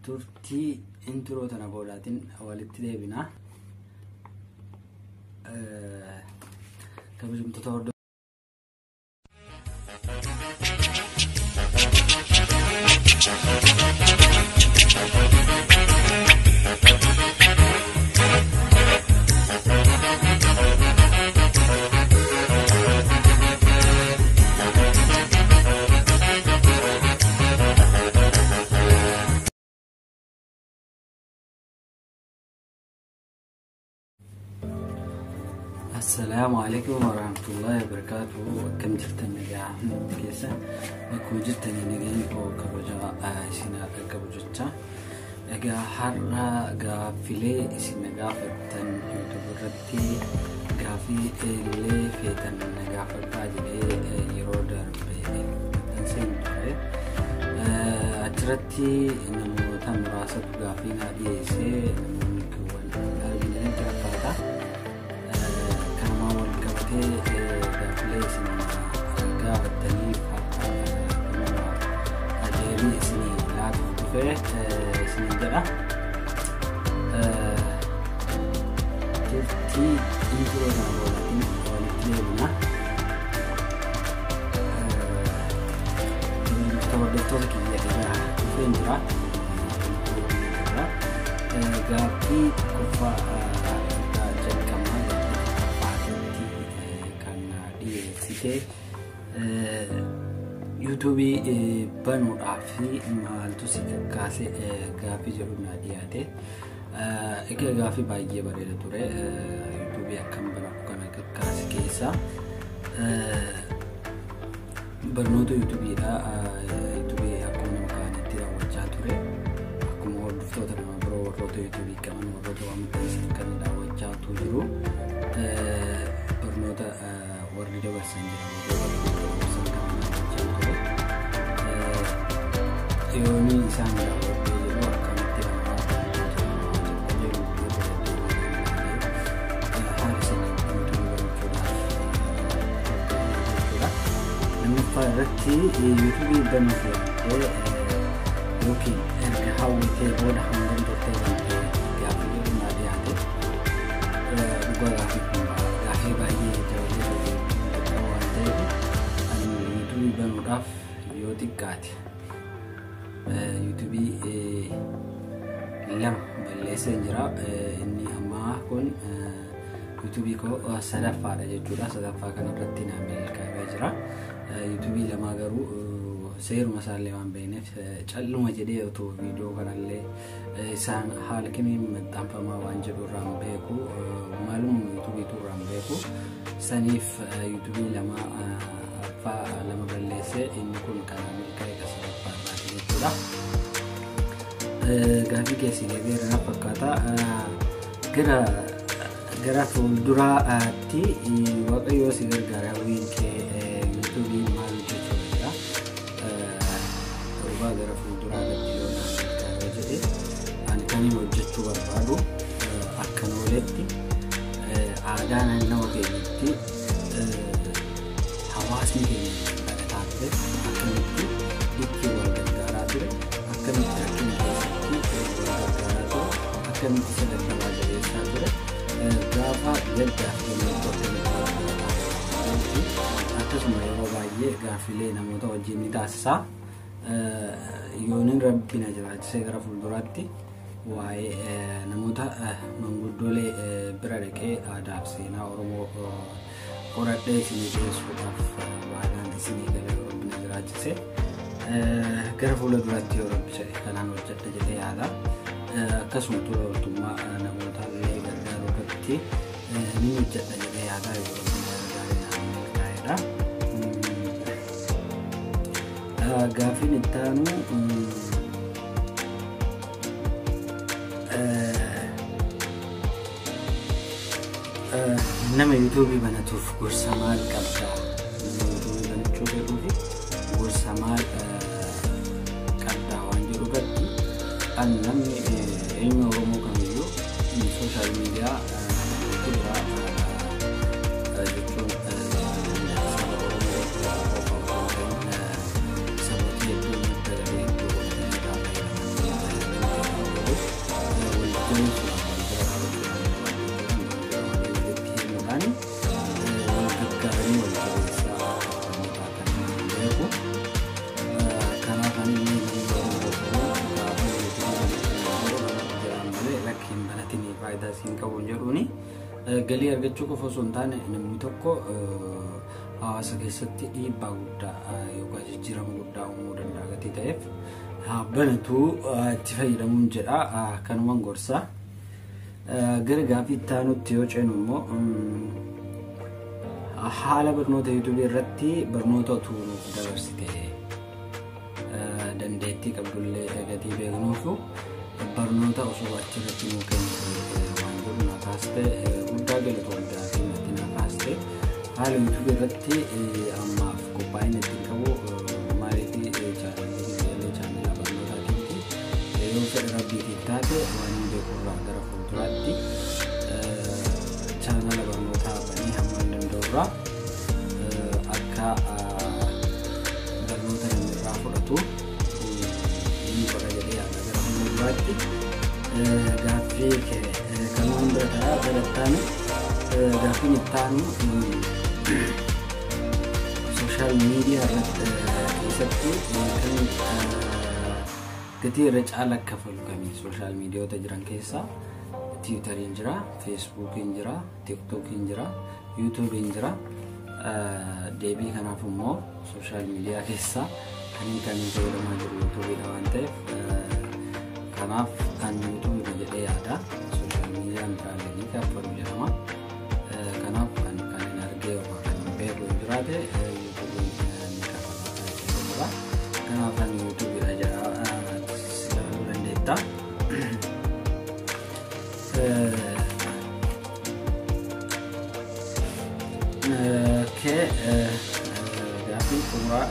turtii intro tana boodaatiin walitti deebina. Kabajamtoota hordoftoota السلام عليكم ورحمة الله وبركاته. كم جرتني يا كيسة أكو جرتني نجين أو كبرجا سينا كبرجتا أجا حرنا جا فيلي سينا جا فتن يوتيوبرتي جا في اللي فتن جا فتاجي يرودر بتنسين ترى أجرتي إنه تم راسة جا فينا ديسة نمكون أربعين ترى place قاعد تليف أجيبي سنين لا تخطفه سنين دقة تي إنترو نابولا ولكليبنا تودتوك كذا إذا فين جرا قابي كفا YouTube banu afi maaltu sikkaase gaafi jedhu naadiyaate eke gaafi baay'ee bareeda ture YouTube akkam bana kana kakkaase keessa barnoota YouTube dha YouTube akkuma makaanitti daawwachaa ture akkuma hordoftoota nama biroo warroota YouTube qaban warroota waan ta'aniif kan daawwachaa jiru barnoota warri dabarsan jiran Yoni isaan daawwatee jiru akkamitti namni YouTube banuuf yookiin erga hawwatee booda hamdan turtee wantee gaaffii jedhu naadiyaate dhugaa gaaffii baay'ee jawaabee waan ta'eef ani YouTube banuudhaaf yoo xiqqaate YouTube lama balleessee jira inni amma kun YouTube ko sadaffaadha jechuudha sadaffaa kana irratti na milkaa'ee jira YouTube lama garuu seeruma isaallee waan beekneef calluma jedhee otoo viidiyoo kanallee isaan haala kamiin maxxanfamaa waan jedhu irraan beeku maalum YouTube turraan beeku saniif YouTube lama balleessee inni kun kana milkaa'ee sadaffaa gaafi keessi deebiirra fakkaata gara fuulduraatti waaqayyoo si gargaara wiinkee YouTube maal jechuudha torba gara fuulduraatti yoo naan jedhee ani kan hojjechuu barbaadu akka nooletti aadaa naannoo keenyatti hawaasni keenya barataa ture akkamitti itti wal gargaaraa ture akkamitti rakkina keessatti wal gargaaraa ture akkamitti sadarkaa jabeessaa ture gaafa gaddaa fi akkasuma yeroo baay'ee gaaffilee namoota wajjin ni taasisaa yoonin rabbina jiraachisee gara fuulduraatti waa'ee namoota manguddoolee bira dhaqee aadaa fi seenaa Oromoo qoradhee isinii dhiyeessuudhaaf waadaan isinii galee rabbina jiraachisee gara fuulduraatti yoo rabbi jedhe kanaan hojjedha jedhee yaada akkasuma tola ooltummaa namoota illee gargaaruu irratti ni hojjedha jedhee yaada yoo rabbi gargaaree naan milkaa'edha. Gaaffiin itti aanu nama YouTube banatuuf gorsa maal qabda? YouTube banachuu fedhuufi gorsa maal qabda waan jedhu irratti kan namni eenyu Oromoo kamiyyuu sooshaal miidiyaa irraa jechuun galii argachuu qofa osoo hin taane namni tokko hawaasa keessatti dhiibbaa guddaa yookaan jijjiirama guddaa uumuu danda'a gatii ta'eef banatu itti fayyadamuun jedha kanumaan gorsa. Gara gaaffii itti aanutti yoo ceenu immoo haala barnoota YouTube irratti barnoota utuu dabarsite dandeettii qabdullee gatii beeknuufu barnoota osoo achirratti nuu kennitu waan godhu na kaaste guddaa galatoomdaa fi natti na kaaste haala YouTube irratti ammaaf qophaa'ina ittiin qabu maaliif chaanala barnootaatiitti yoo fedha rabbiitiif taate waan hin beekurraa gara fuulduraatti chaanala barnootaa banii hamma hin danda'urraa akka barnoota namni irraa fudhatu inni godha jedhee yaada gara fuulduraatti gaaffii kanumaan bira ta'a gadattaanu gaaffiin ittaanu sooshaal miidiyaa irratti kan gatii irra caala kaffalu kamii sooshaal miidiyoota jiran keessaa Tiwutariin jira, Feesbuukiin jira, TikTokiin jira, YouTubein jira. Deebii kanaaf immoo sooshaal miidiyaa keessaa kan fayyadamaa jiru YouTubeidha waan ta'eef kanaaf kan YouTube jedhee yaada. Sooshaal miidiyaan biraallee ni kaffalu jedhama. Kanaaf kan hin argee yookaan kan hin beeku yoo jiraate YouTubein ni kaffala. Kanaaf kan YouTubeidha jedha silaaluu dandeetta. Gaaffii xumuraa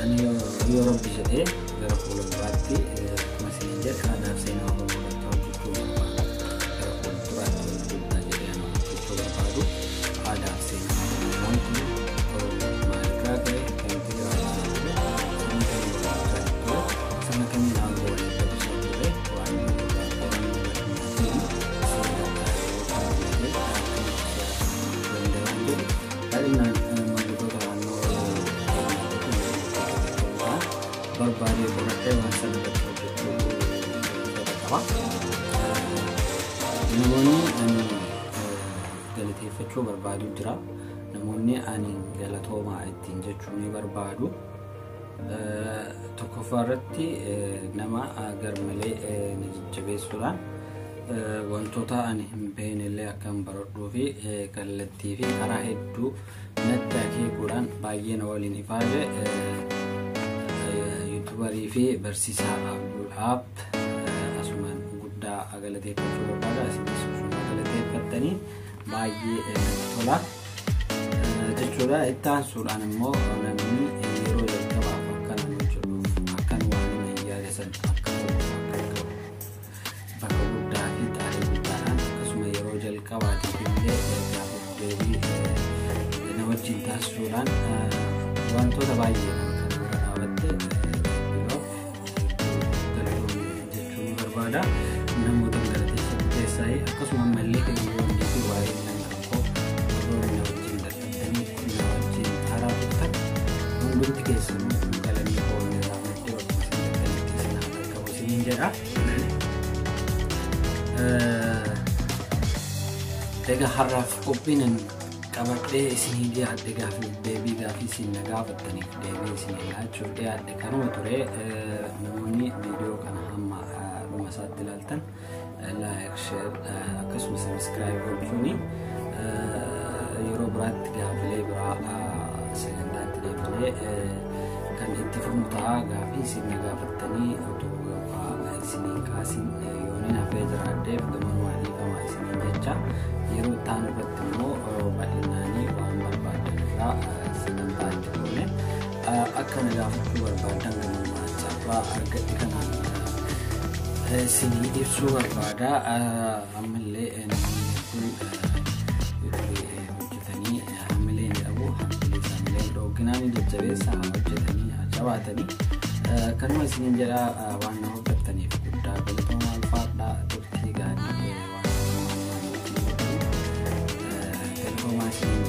ani yoo rabbi jedhee gara fuulduraatti akkuma isin jedhe aadaaf seenaa Oromoo irratti hojjechuu barbaadu gara fuulduraatti wanti guddaa jedhee ani hojjechuu barbaadu aadaaf seenaa Oromoo maalirraa ka'e kamitti jiraachaa ture sirna kamiin barachaa ture sirna kamiin aangoo waliin dabarsaa ture waan barbaadee qoratee waan sana irratti hojjechuu qaba. Namoonni ani galateeffachuu barbaadu jira. Namoonni ani galatoomaa ittiin jechuu ni barbaadu. Tokkoffaa irratti nama garmalee na jajjabeessuudhaan wantoota ani hin beeknellee akkan baradhuu fi kallattii fi karaa hedduu natti akeekuudhaan baay'ee na waliin ifaarre YouTuberii fi barsiisaa Abdullaab asumaan guddaa galateeffachuu barbaada. Isinis osuma galateeffattanii baay'ee tola jechuudha. Itti aansuudhaan immoo namni yeroo jalqabaaf akkan hojjetuuf akkan waan hin yaadasan akka bakka guddaa fi taaree guddaadhaan akkasuma yeroo jalqabaatiif illee gaafa deebii na wajjin taasisuudhaan wantoota baay'ee kan bira dhaabatte namoota galateeffatu keessaa akkasuma mallee kan yoonni fi waa'ee nangankoo warroonni na wajjin dadhabdanii na wajjin haaraa turtan hundumti keessanuu galanii oolni irraa maddee wakkuma isin dadhabanii keessan haa qaqqabu isiniin jedha. Egaa har'aaf qophiin qabadhee isinii dhiyaadhe gaaffii deebii gaaffii isin na gaafattaniif deebii isinii laachuuf dhiyaadhe kanuma ture. Namoonni viidiyoo kana hamma dhumasaatti ilaaltan like share akkasuma subscribe gochuuni yeroo biraatti gaaffilee biraa sagantaatti deebinee kan itti fufnu ta'a. Gaaffii isin na gaafattanii utuu isiniin kaasin yooniin hafee jiraadheef gammannaa dhiifamaa isiniin jecha yeroo itti aanu irratti immoo bal'inaanii waan barbaadan irraa sagantaa itti goone akka na gaafachuu barbaadan gammannaa carraa argadhe kanaan isinii ibsuu barbaada. Ammallee namoonni hojjetanii hammilee ni dhabu hammilee isaaniilee dhooginaan jajjabeessa hojjetanii jabaatanii kanuma isiniin jedha. waan na hordoftaaniif guddaa galatoomaa ulfaadhaa turtii gaarii waan galatoomaa isiniin